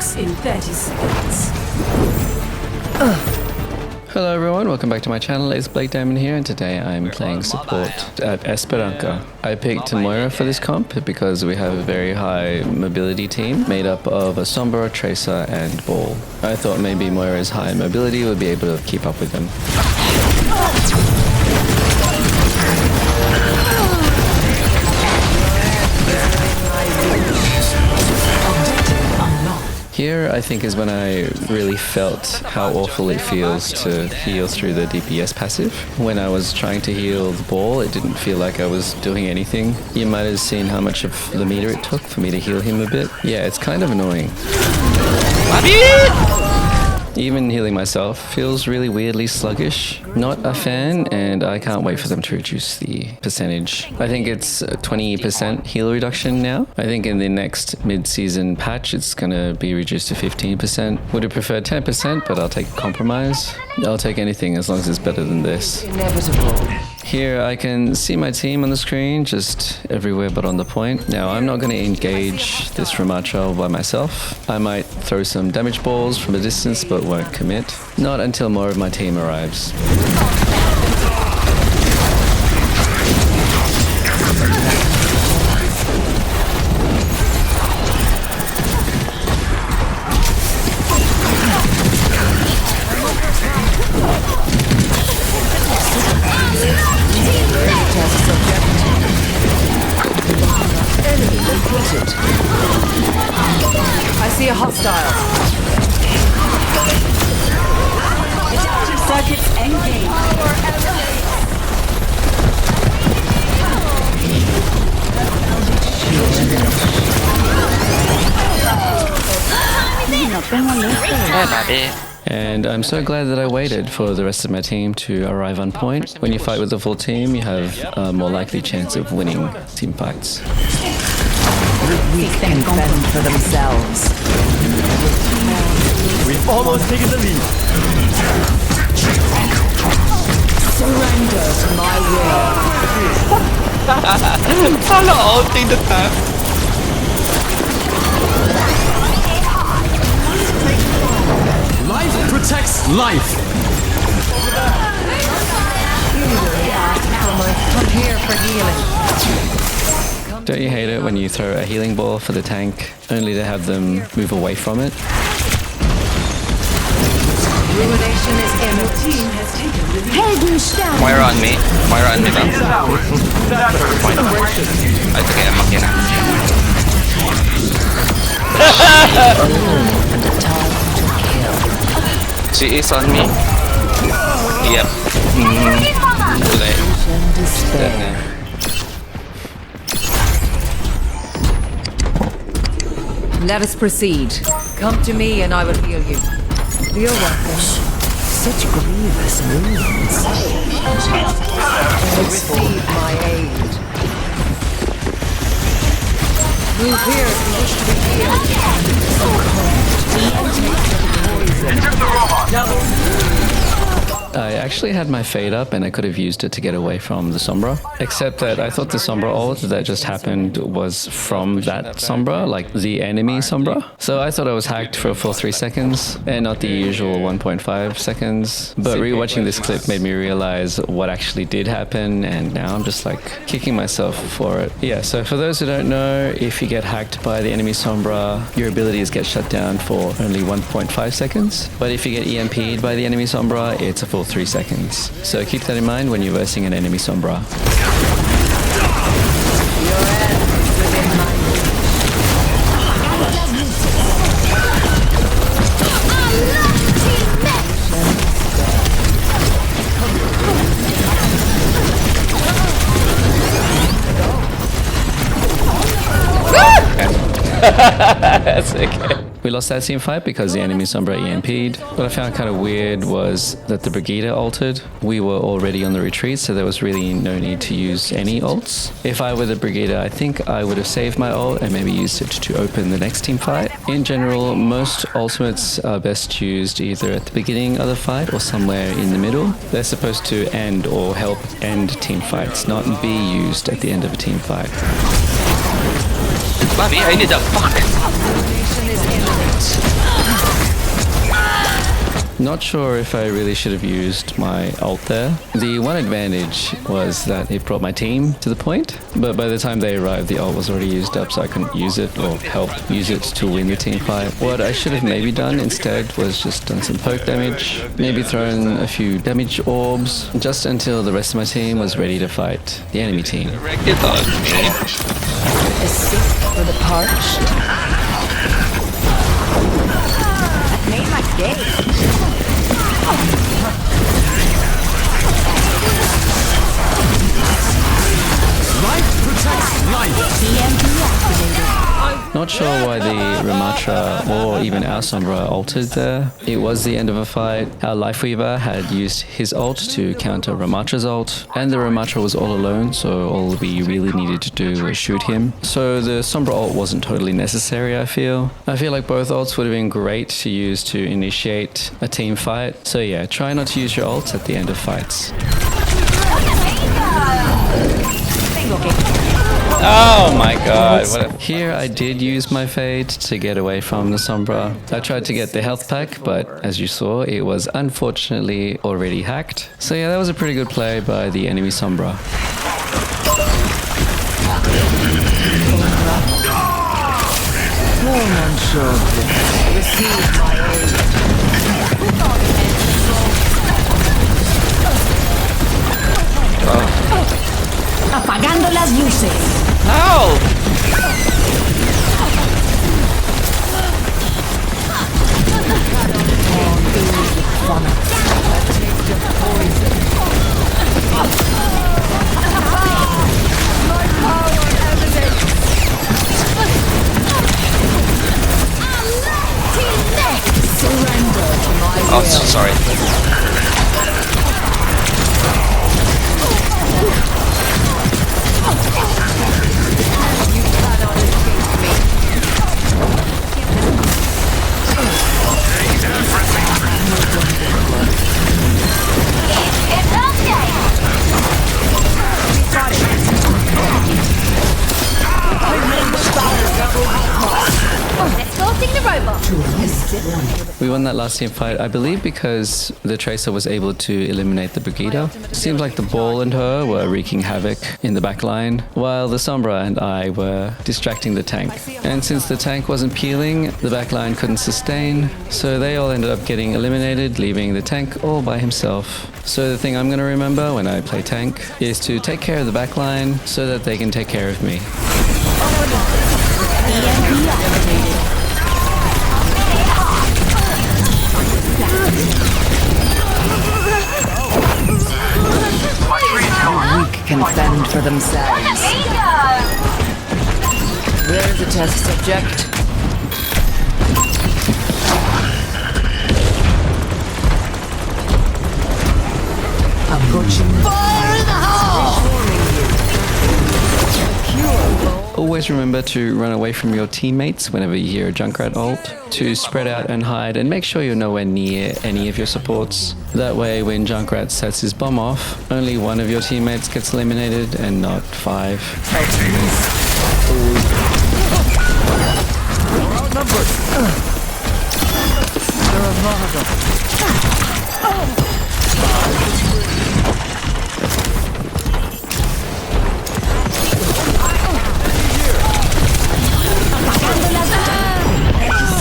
attacks in 30 seconds. Hello everyone, welcome back to my channel. It's Blake Diamond here, and today I'm playing support at Esperanca. I picked Moira for this comp because we have a very high mobility team made up of a Sombra, Tracer and Ball. I thought maybe Moira's high mobility would be able to keep up with them. Here, I think, is when I really felt how awful it feels to heal through the DPS passive. When I was trying to heal the Ball, it didn't feel like I was doing anything. You might have seen how much of the meter it took for me to heal him a bit. Yeah, it's kind of annoying. Even healing myself feels really weirdly sluggish. Not a fan, and I can't wait for them to reduce the percentage. I think it's a 20% heal reduction now. I think in the next mid-season patch it's gonna be reduced to 15%. Would have preferred 10%, but I'll take a compromise. I'll take anything as long as it's better than this. Inevitable. Here I can see my team on the screen, just everywhere but on the point. Now I'm not going to engage this Ramatra by myself. I might throw some damage balls from a distance but won't commit. Not until more of my team arrives. I see a hostile. Circuits engaged. And I'm so glad that I waited for the rest of my team to arrive on point. When you fight with the full team, you have a more likely chance of winning team fights. We can fend for themselves. We've almost taken the lead. Surrender to my will. All thing the time. Life protects life. Come here for healing. Don't you hate it when you throw a healing ball for the tank, only to have them move away from it? Ruination is imminent. Moira on me. Moira on me ba? Point. Ay, sige, makina. She is on me. Yep. Too late. Dead now. Let us proceed. Come to me and I will heal you. You're welcome. Such grievous wounds. Receive my aid. Move here if you wish to be healed. I actually had my fade up and I could have used it to get away from the Sombra. Except that I thought the Sombra ult that just happened was from that Sombra, like the enemy Sombra. So I thought I was hacked for a full 3 seconds and not the usual 1.5 seconds. But rewatching this clip made me realize what actually did happen, and now I'm just like kicking myself for it. Yeah, so for those who don't know, if you get hacked by the enemy Sombra, your abilities get shut down for only 1.5 seconds. But if you get EMP'd by the enemy Sombra, it's a full 3 seconds. So keep that in mind when you're versing an enemy Sombra. That's okay. We lost that team fight because the enemy Sombra EMP'd. What I found kind of weird was that the Brigida ulted. We were already on the retreat, so there was really no need to use any ults. If I were the Brigida, I think I would have saved my ult and maybe used it to open the next team fight. In general, most ultimates are best used either at the beginning of the fight or somewhere in the middle. They're supposed to end or help end team fights, not be used at the end of a team fight. Bobby, I need a fuck. Ruination is imminent. Not sure if I really should have used my ult there. The one advantage was that it brought my team to the point, but by the time they arrived, the ult was already used up, so I couldn't use it or help use it to win the team fight. What I should have maybe done instead was just done some poke damage, maybe thrown a few damage orbs, just until the rest of my team was ready to fight the enemy team. A sip for the parched. That made my day. Life protects life. EMP activated. Not sure why the Ramatra or even our Sombra ulted there. It was the end of a fight. Our Lifeweaver had used his ult to counter Ramatra's ult, and the Ramatra was all alone, so all we really needed to do was shoot him. So the Sombra ult wasn't totally necessary, I feel. I feel like both ults would have been great to use to initiate a team fight. So yeah, try not to use your ults at the end of fights. Oh my god. Here I did use my Fade to get away from the Sombra. I tried to get the health pack, but as you saw, it was unfortunately already hacked. So yeah, that was a pretty good play by the enemy Sombra. Receive my aid. Apagando las luces. No! Oh, so sorry. We won that last team fight, I believe, because the Tracer was able to eliminate the Brigitte. Seems like the Ball and her were wreaking havoc in the back line, while the Sombra and I were distracting the tank. And since the tank wasn't peeling, the back line couldn't sustain, so they all ended up getting eliminated, leaving the tank all by himself. So the thing I'm going to remember when I play tank is to take care of the back line so that they can take care of me. The weak can fend for themselves. Where's the test subject? Approaching. Fire in the hole! Always remember to run away from your teammates whenever you hear a Junkrat ult, to spread out and hide, and make sure you're nowhere near any of your supports. That way, when Junkrat sets his bomb off, only one of your teammates gets eliminated and not 5.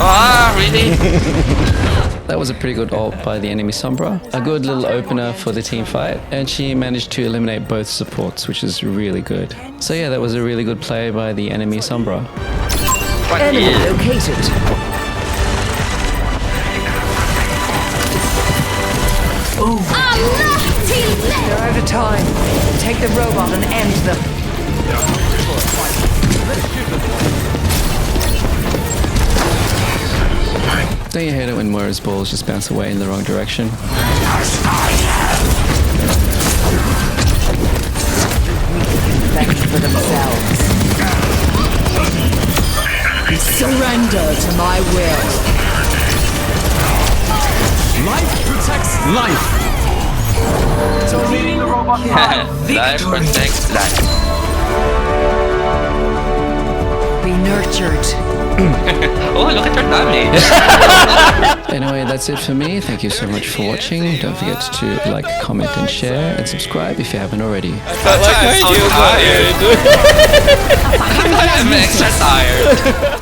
Ah, really? That was a pretty good ult by the enemy Sombra. A good little opener for the team fight, and she managed to eliminate both supports, which is really good. So yeah, that was a really good play by the enemy Sombra. Enemy located. They're out of time. Take the robot and end them. Don't you hate it when Moira's balls just bounce away in the wrong direction? Thank for themselves. Surrender to my will. Life protects life. Deleting the robot. Life protects life. Be nurtured. Oh, look at your damage. Anyway, that's it for me. Thank you so much for watching. Don't forget to like, comment, and share, and subscribe if you haven't already. But like my I'm so heels not tired. in. I'm extra tired.